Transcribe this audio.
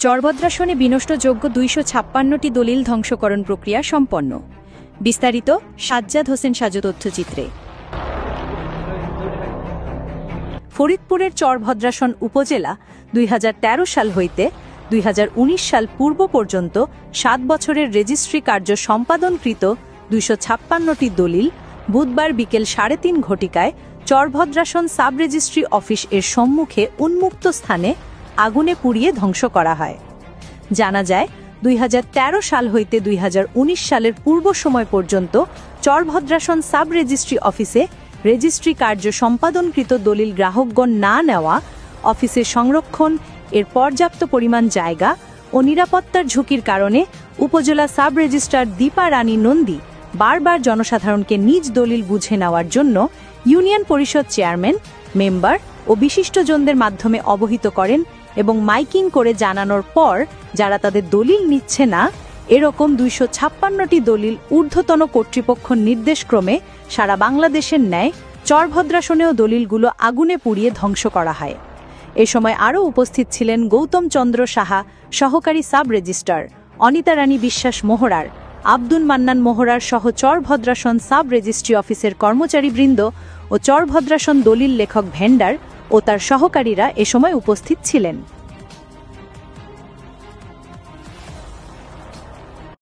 চরভদ্রাসনে বিনষ্টযোগ্য ২৫৬টি দলিল ধ্বংসকরণ প্রক্রিয়া সম্পন্ন। বিস্তারিত সাজ্জাদ হোসেন সাজু তথ্যচিত্রে। ফরিদপুরের চরভদ্রাসন উপজেলা ২০১৩ সাল হইতে ২০১৯ সাল পূর্ব পর্যন্ত ৭ বছরের রেজিস্ট্রি কার্য সম্পাদনকৃত ২৫৬টি দলিল বুধবার বিকেল ৩:৩০ ঘটিকায় চরভদ্রাসন সাব রেজিস্ট্রি অফিস এর সম্মুখে উন্মুক্ত স্থানে আগুনে পুড়িয়ে ধ্বংস করা হয়। জানা যায় ২০১৩ সাল হইতে ২০১৯ সালের পূর্ব সময় পর্যন্ত চরভদ্রাসন সাব রেজিস্ট্রি অফিসে রেজিস্ট্রি কার্য সম্পাদনকৃত দলিল গ্রাহকগণ না নেওয়া, অফিসের সংরক্ষণ এর পর্যাপ্ত পরিমাণ জায়গা ও নিরাপত্তার ঝুঁকির কারণে উপজেলা সাব রেজিস্ট্রার দীপা রানী নন্দী বারবার জনসাধারণকে নিজ দলিল বুঝে নেওয়ার জন্য ইউনিয়ন পরিষদ চেয়ারম্যান, মেম্বার ও বিশিষ্টজনদের মাধ্যমে অবহিত করেন এবং মাইকিং করে জানানোর পর যারা তাদের দলিল নিচ্ছে না, এরকম ২৫৬টি দলিল ঊর্ধ্বতন কর্তৃপক্ষ নির্দেশক্রমে সারা বাংলাদেশের ন্যায় চরভদ্রাসনেও দলিলগুলো আগুনে পুড়িয়ে ধ্বংস করা হয়। এ সময় আরও উপস্থিত ছিলেন গৌতম চন্দ্র সাহা সহকারী সাব রেজিস্ট্রার, অনিতা রানী বিশ্বাস মোহরার, আব্দুল মান্নান মোহরার সহ চরভদ্রাসন সাব রেজিস্ট্রি অফিসের কর্মচারীবৃন্দ ও চরভদ্রাসন দলিল লেখক ভেন্ডার ও তার সহকারীরা এ সময় উপস্থিত ছিলেন।